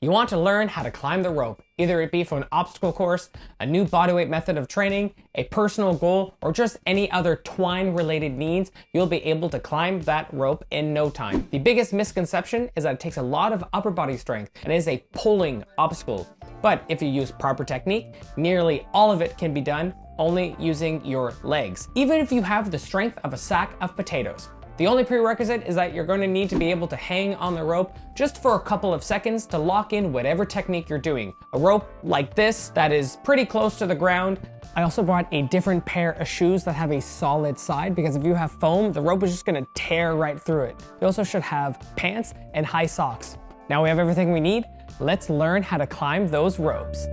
You want to learn how to climb the rope, either it be from an obstacle course, a new bodyweight method of training, a personal goal, or just any other twine-related needs, you'll be able to climb that rope in no time. The biggest misconception is that it takes a lot of upper body strength and is a pulling obstacle. But if you use proper technique, nearly all of it can be done only using your legs, even if you have the strength of a sack of potatoes. The only prerequisite is that you're going to need to be able to hang on the rope just for a couple of seconds to lock in whatever technique you're doing. A rope like this that is pretty close to the ground. I also brought a different pair of shoes that have a solid side, because if you have foam, the rope is just going to tear right through it. You also should have pants and high socks. Now we have everything we need. Let's learn how to climb those ropes.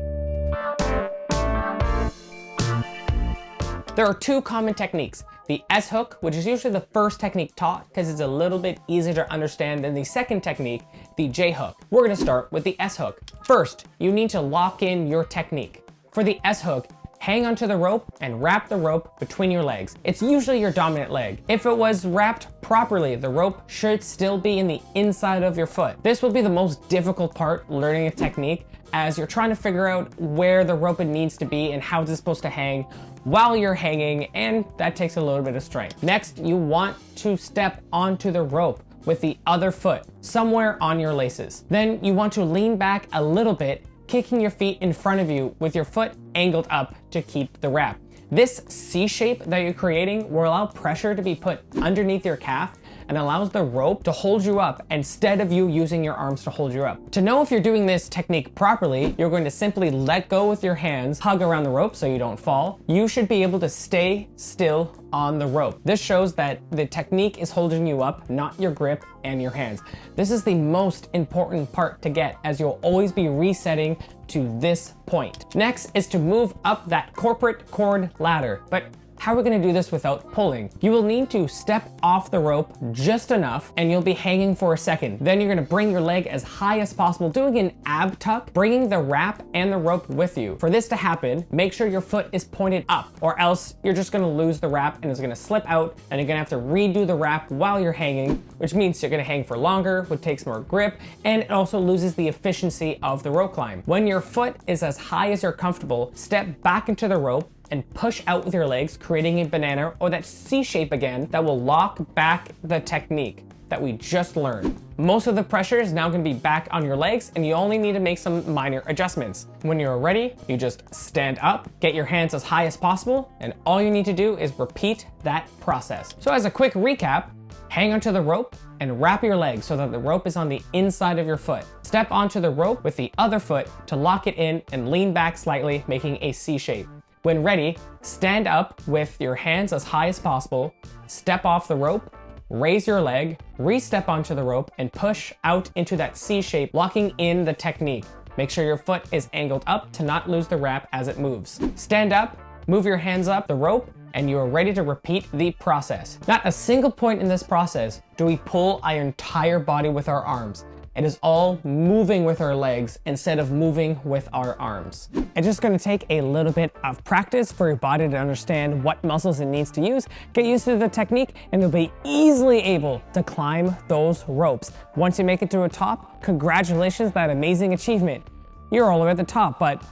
There are two common techniques. The S-hook, which is usually the first technique taught because it's a little bit easier to understand than the second technique, the J-hook. We're gonna start with the S-hook. First, you need to lock in your technique. For the S-hook, hang onto the rope and wrap the rope between your legs. It's usually your dominant leg. If it was wrapped properly, the rope should still be in the inside of your foot. This will be the most difficult part learning a technique, as you're trying to figure out where the rope needs to be and how it's supposed to hang while you're hanging, and that takes a little bit of strength. Next, you want to step onto the rope with the other foot somewhere on your laces. Then you want to lean back a little bit, kicking your feet in front of you with your foot angled up to keep the wrap. This C shape that you're creating will allow pressure to be put underneath your calf and allows the rope to hold you up instead of you using your arms to hold you up. To know if you're doing this technique properly, you're going to simply let go with your hands, hug around the rope so you don't fall. You should be able to stay still on the rope. This shows that the technique is holding you up, not your grip and your hands. This is the most important part to get, as you'll always be resetting to this point. Next is to move up that corporate cord ladder. But how are we going to do this without pulling? You will need to step off the rope just enough, and you'll be hanging for a second. Then you're going to bring your leg as high as possible, doing an ab tuck, bringing the wrap and the rope with you. For this to happen, make sure your foot is pointed up, or else you're just going to lose the wrap and it's going to slip out, and you're going to have to redo the wrap while you're hanging, which means you're going to hang for longer, which takes more grip, and it also loses the efficiency of the rope climb. When your foot is as high as you're comfortable, step back into the rope and push out with your legs, creating a banana or that C shape again that will lock back the technique that we just learned. Most of the pressure is now going to be back on your legs, and you only need to make some minor adjustments. When you're ready, you just stand up, get your hands as high as possible, and all you need to do is repeat that process. So as a quick recap, hang onto the rope and wrap your legs so that the rope is on the inside of your foot. Step onto the rope with the other foot to lock it in and lean back slightly, making a C shape. When ready, stand up with your hands as high as possible, step off the rope, raise your leg, re-step onto the rope, and push out into that C shape, locking in the technique. Make sure your foot is angled up to not lose the wrap as it moves. Stand up, move your hands up the rope, and you are ready to repeat the process. Not a single point in this process do we pull our entire body with our arms. It is all moving with our legs instead of moving with our arms. It's just gonna take a little bit of practice for your body to understand what muscles it needs to use, get used to the technique, and you'll be easily able to climb those ropes. Once you make it to the top, congratulations, that amazing achievement. You're all the way at the top, but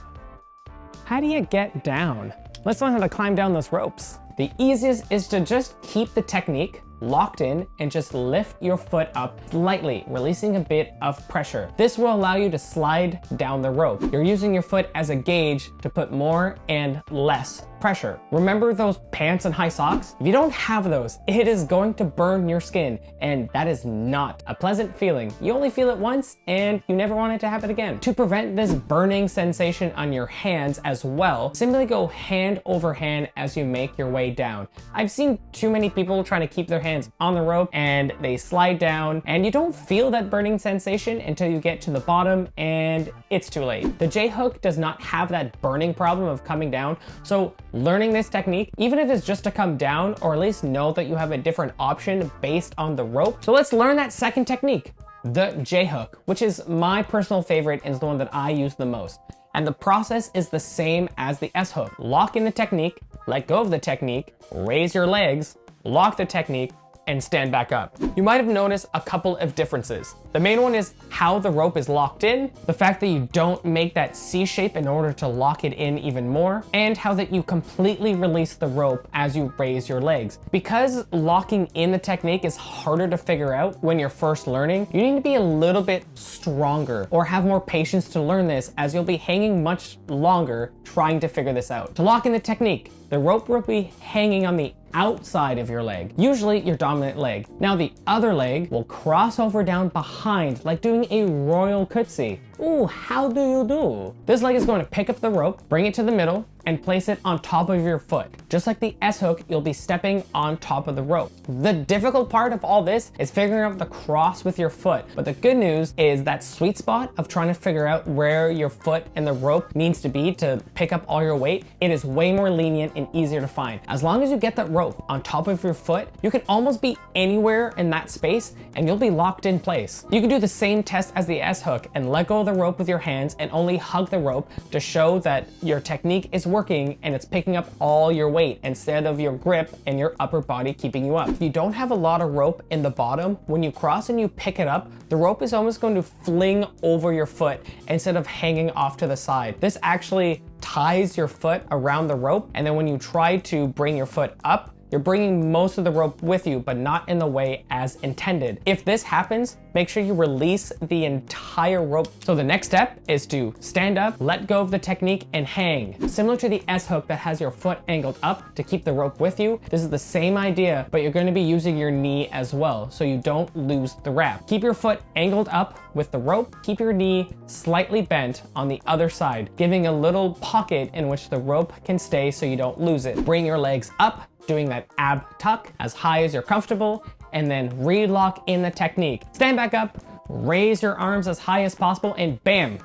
how do you get down? Let's learn how to climb down those ropes. The easiest is to just keep the technique locked in and just lift your foot up slightly, releasing a bit of pressure. This will allow you to slide down the rope. You're using your foot as a gauge to put more and less pressure. Remember those pants and high socks? If you don't have those, it is going to burn your skin, and that is not a pleasant feeling. You only feel it once and you never want it to happen again. To prevent this burning sensation on your hands as well, simply go hand over hand as you make your way down. I've seen too many people trying to keep their hands on the rope and they slide down, and you don't feel that burning sensation until you get to the bottom and it's too late. The J-hook does not have that burning problem of coming down, so learning this technique, even if it's just to come down, or at least know that you have a different option based on the rope. So let's learn that second technique, the J-hook, which is my personal favorite and is the one that I use the most. And the process is the same as the S-hook. Lock in the technique, let go of the technique, raise your legs, lock the technique, and stand back up. You might have noticed a couple of differences. The main one is how the rope is locked in, the fact that you don't make that C shape in order to lock it in even more, and how that you completely release the rope as you raise your legs. Because locking in the technique is harder to figure out when you're first learning, you need to be a little bit stronger or have more patience to learn this, as you'll be hanging much longer trying to figure this out. To lock in the technique, the rope will be hanging on the outside of your leg, usually your dominant leg. Now the other leg will cross over down behind, like doing a royal curtsy. Ooh, how do you do? This leg is going to pick up the rope, bring it to the middle, and place it on top of your foot. Just like the S hook, you'll be stepping on top of the rope. The difficult part of all this is figuring out the cross with your foot. But the good news is that sweet spot of trying to figure out where your foot and the rope needs to be to pick up all your weight, it is way more lenient and easier to find. As long as you get that rope on top of your foot, you can almost be anywhere in that space and you'll be locked in place. You can do the same test as the S hook and let go of the rope with your hands and only hug the rope to show that your technique is working and it's picking up all your weight instead of your grip and your upper body keeping you up. If you don't have a lot of rope in the bottom, when you cross and you pick it up, the rope is almost going to fling over your foot instead of hanging off to the side. This actually ties your foot around the rope, and then when you try to bring your foot up, you're bringing most of the rope with you, but not in the way as intended. If this happens, make sure you release the entire rope. So the next step is to stand up, let go of the technique, and hang. Similar to the S hook that has your foot angled up to keep the rope with you, this is the same idea, but you're going to be using your knee as well, so you don't lose the wrap. Keep your foot angled up with the rope, keep your knee slightly bent on the other side, giving a little pocket in which the rope can stay so you don't lose it. Bring your legs up, doing that ab tuck as high as you're comfortable, and then relock in the technique. Stand back up, raise your arms as high as possible, and bam,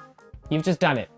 you've just done it.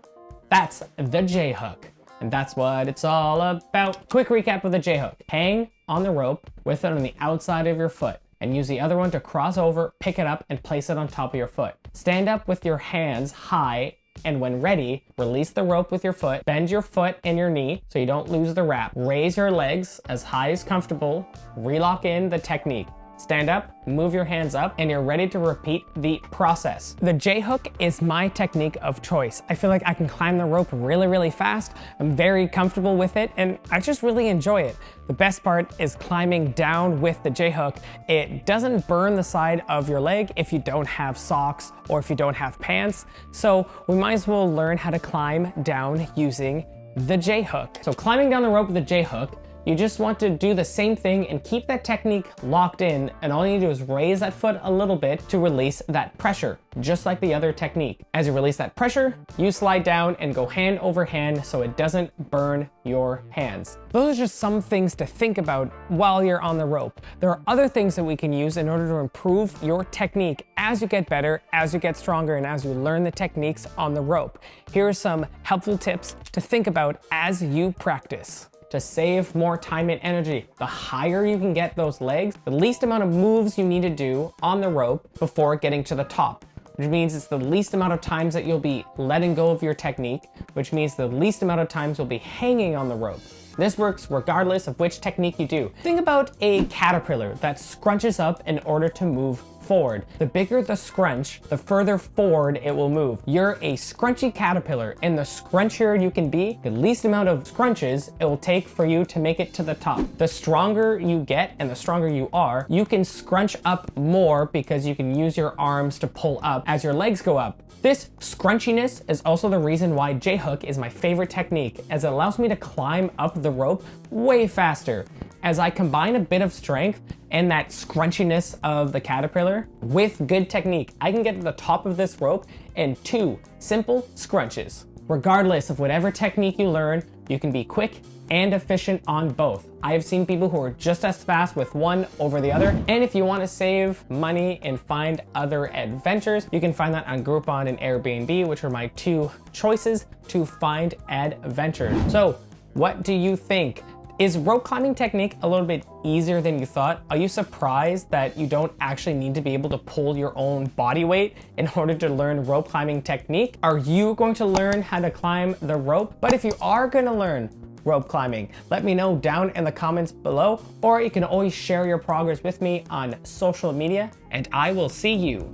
That's the J hook, and that's what it's all about. Quick recap of the J hook. Hang on the rope with it on the outside of your foot, and use the other one to cross over, pick it up, and place it on top of your foot. Stand up with your hands high, and when ready, release the rope with your foot, bend your foot and your knee so you don't lose the wrap. Raise your legs as high as comfortable, relock in the technique. Stand up, move your hands up, and you're ready to repeat the process. The J hook is my technique of choice. I feel like I can climb the rope really, really fast. I'm very comfortable with it, and I just really enjoy it. The best part is climbing down with the J hook. It doesn't burn the side of your leg if you don't have socks or if you don't have pants. So we might as well learn how to climb down using the J hook. So climbing down the rope with the J hook, you just want to do the same thing and keep that technique locked in, and all you need to do is raise that foot a little bit to release that pressure, just like the other technique. As you release that pressure, you slide down and go hand over hand so it doesn't burn your hands. Those are just some things to think about while you're on the rope. There are other things that we can use in order to improve your technique as you get better, as you get stronger, and as you learn the techniques on the rope. Here are some helpful tips to think about as you practice. To save more time and energy, the higher you can get those legs, the least amount of moves you need to do on the rope before getting to the top, which means it's the least amount of times that you'll be letting go of your technique, which means the least amount of times you'll be hanging on the rope. This works regardless of which technique you do. Think about a caterpillar that scrunches up in order to move forward. The bigger the scrunch, the further forward it will move. You're a scrunchy caterpillar, and the scrunchier you can be, the least amount of scrunches it will take for you to make it to the top. The stronger you get and the stronger you are, you can scrunch up more because you can use your arms to pull up as your legs go up. This scrunchiness is also the reason why J hook is my favorite technique, as it allows me to climb up the rope way faster. As I combine a bit of strength and that scrunchiness of the caterpillar with good technique, I can get to the top of this rope in 2 simple scrunches. Regardless of whatever technique you learn, you can be quick and efficient on both. I have seen people who are just as fast with one over the other. And if you want to save money and find other adventures, you can find that on Groupon and Airbnb, which are my 2 choices to find adventures. So what do you think? Is rope climbing technique a little bit easier than you thought? Are you surprised that you don't actually need to be able to pull your own body weight in order to learn rope climbing technique? Are you going to learn how to climb the rope? But if you are going to learn, rope climbing? Let me know down in the comments below, or you can always share your progress with me on social media, and I will see you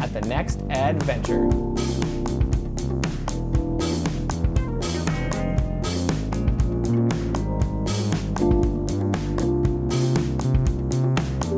at the next adventure.